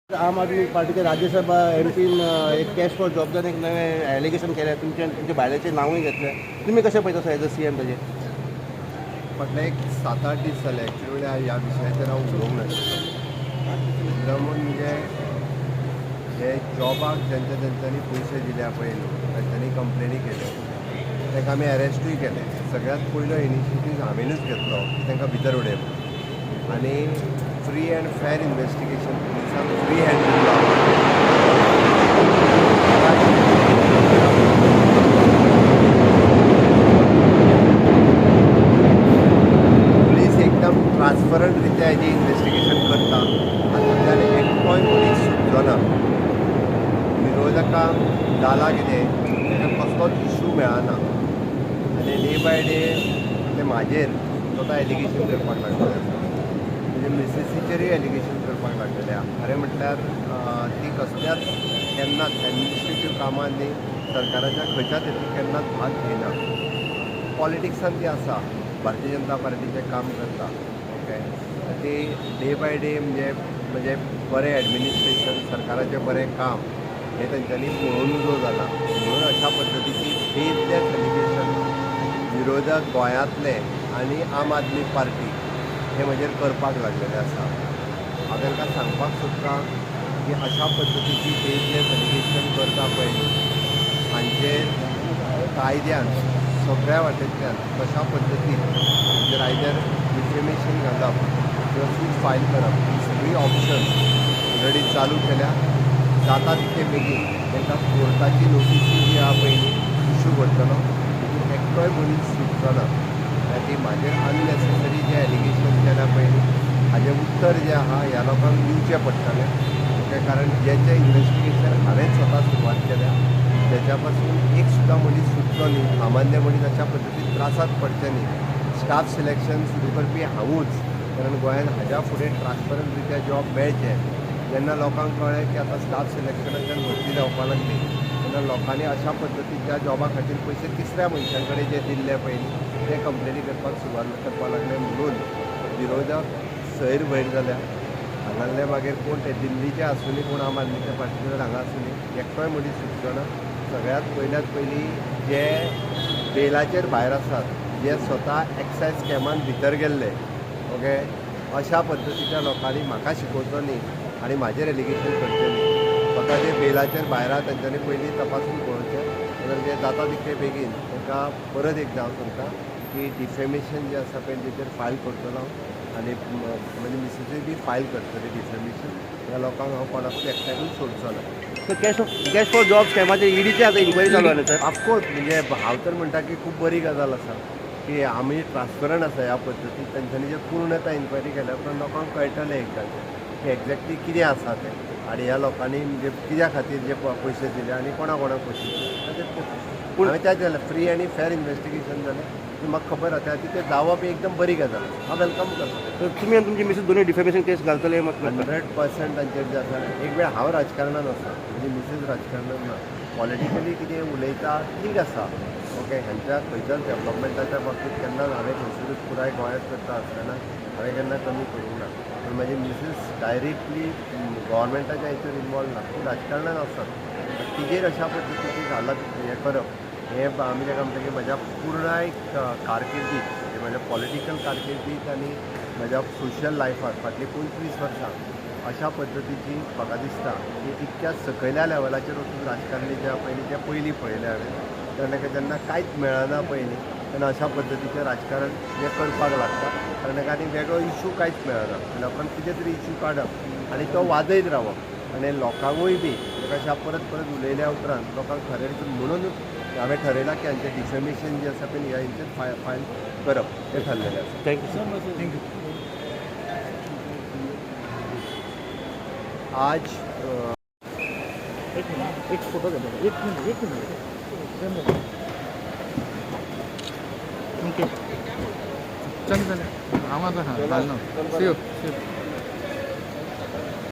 आम आदमी पार्टीचे राज्यसभा एमपीन एक कॅश फॉर जॉबदान एक नवें एलिगेशन केलें तुमचे भायल्याचें नांवूय घेतलें तुमी कशें पळयता सर एज अ सीएम ताजेर फाटले एक 7-8 दीस जाले एक्चुअली ह्या विशयाचेर हांव उलोवंक नाशिल्लो म्हणजे हे जॉबाक जेंच्यांनी पयशे दिल्या पळय न्हू तांच्यांनी कंप्लेनी केल्यो तांकां आमी अरेस्टूय केले सगळ्यांत पयलो इनिशिएटीव हांवेनूच घेतलो की तांकां भितर उडयलो आनी फ्री एंड फेर इन्वेस्टिगेशन पुलिसांक फ्री हँड दिलो पुलीस एकदम ट्रान्सपरंट रित्या हेजी इन्वेस्टिगेशन करता आनी तातूंतल्यान एकटोय मनीस सुटलो ना विरोधकांक जाला कितें ताका कसलोच इशू मेळना आनी डे बाय डे ते म्हाजेर स्वता एलिगेशन करपाक लागलेले आसा म्हणजे मिसेसीचेरूय एलिगेशन करपाक लागलेले आहा खरें म्हटल्यार ती कसल्याच केन्नाच एडमिनिस्ट्रेटीव कामांनी सरकाराच्या खंयच्याच हेतून केन्नाच भाग घेयना पॉलिटिक्सान ती आसा भारतीय जनता पार्टीचें काम करता ओके ती डे बाय डे म्हणजे बरें एडमिनिस्ट्रेशन सरकाराचें बरें काम हें तेंच्यांनी पळोवन जो जाला म्हणून अशा पद्दतीची बेजलेस एलिगेशन विरोधक गोंयांतले आनी आम आदमी पार्टी हे म्हजेर करपाक लागलेले आसा हांव तांकां सांगपाक सोदतां की अशा पद्दतीची बेजलेस एलिगेशन करता पळय हांचेर कायद्यान सगळ्या वाटेंतल्यान कशा पद्दतीन म्हणजे आयदर डिफेमेशन घालप किंवा सूट फायल करप ही सगळी ऑप्शन्स ऑलरेडी चालू केल्या जाता तितके बेगीन तांकां कोर्टाची नोटीसी जी आहा पळय इशू करतलो तितून एकटोय मनीस सुटचो ना ती म्हाजेर अननेसेसरी जे एलिगेशन केल्या पळय हाजें उत्तर जें आहा ह्या लोकांक दिवचें पडटलें ओके कारण जेचें इन्वेस्टिगेशन हांवें स्वता सुरवात केल्या तेच्या पासून एक सुद्दां मनीस सुटलो न्ही सामान्य मनीस अशा पद्दतीन त्रासात पडचे न्ही स्टाफ सिलेक्शन सुरू करपी हांवूच कारण गोंयांत हाज्या फुडें ट्रान्सपरंट रित्या जॉब मेळचे जेन्ना लोकांक कळ्ळें की आतां स्टाफ सिलेक्शनाच्यान भरती जावपा लागली तेन्ना लोकांनी अशा पद्दतीच्या जॉबा खातीर पयशे तिसऱ्या मनशां कडेन जे दिल्ले पळय ते कंप्लेनी करपाक सुरवात करपाक लागले म्हणून विरोधक सैर भयर जाल्या हांगासले मागीर कोण ते दिल्लीचे आसुनी कोण आम आदमीच्या पार्टीचे हांगा आसुनी एकटोय मनीस सुटचो ना सगळ्यांत पयलीं जे बेलाचेर भायर आसात जे स्वता एक्सायज स्कॅमान भितर गेल्ले ओके अशा पद्दतीच्या लोकांनी म्हाका शिकोवचो न्ही आनी म्हाजेर एलिगेशन करचें न्ही स्वता जे बेलाचेर भायर आहा तांच्यांनी पयलीं तपासून पळोवचें म्हणजे जाता तितके बेगीन तांकां परत एकदां हांव सांगता की डिफेमेशन जें आसा पळय तेचेर फायल करतलो आनी म्हणजे मिसेसीय बी फायल करतली डिफेमेशन ह्या लोकांक हांव कोणाकूच एकट्याकूय सोडचो ना कॅश फॉर जॉब स्कॅमाचेर ईडीची आतां इन्क्वायरी चालू आहा सर ऑफकोर्स म्हणजे हांव तर म्हणटा की खूब बरी गजाल आसा की आमी ट्रान्सपरंट आसा ह्या पद्दतीन तांच्यांनी जे पूर्ण इन्क्वायरी केल्या उपरांत लोकांक कळटलें एकदांचें की एक्झॅक्टली कितें आसा तें आनी ह्या लोकांनी म्हणजे कित्या खातीर जे पयशे दिले आनी कोणा कोणाक पयशे दिले पूण हांवें तें जालें फ्री आनी फेर इन्वेस्टिगेशन जालें म्हाका खबर आसा तें जावप ही एकदम बरी गजाल हांव वेलकम करता तुमी आनी तुमची मिसेस दोनूय डिफेमेशन केस घालतले 100% तांचेर जे आसा एक वेळ हांव राजकारणान आसा म्हणजे मिसेस राजकारणान ना पॉलिटिकली कितें उलयता ठीक आसा ओके हांच्या खंयच्याच डेवलपमेंटाच्या बाबतींत केन्नाच हांवें खंयसरूच पुराय गोंयांत करता आसतना हांवें केन्ना कमी करूंक ना पूण म्हाजी मिसेस डायरेक्टली गव्हर्मेंटाच्या हेचेर इनवॉल्व ना ती राजकारणान आसत तिजेर अशा पद्दतीची घालप हें करप हें आमी ताका म्हणटा की म्हज्या पुराय कारकिर्दीत म्हणजे म्हज्या पॉलिटिकल कारकिर्दीत आनी म्हज्या सोशल लायफांत फाटलीं 25 वर्सां अशा पद्दतीची म्हाका दिसता की इतक्या सकयल्या लेवलाचेर वचून राजकारणी जे पयलीं ते पयलीं पळयलें हांवें कारण जेन्ना कांयच मेळना पळय न्ही तेन्ना अशा पद्दतीचें राजकारण हें करपाक लागता कारण ताका आनी वेगळो इशू कांयच मेळना लोकांक कितें तरी इशू काडप आनी तो वादयत रावप आनी लोकांकूय बी अशा परत परत उलयल्या उपरांत लोकांक खरें म्हणून हांवें ठरयलां की हांचें डिफेमेशन जें आसा पळय ह्या हांचेर फायल करप हें ठरलेलें आसा थँक्यू थँक्यू आज एक फोटो घेतो एक मिनिट ओके चल चल हांव आतां घालना सी यू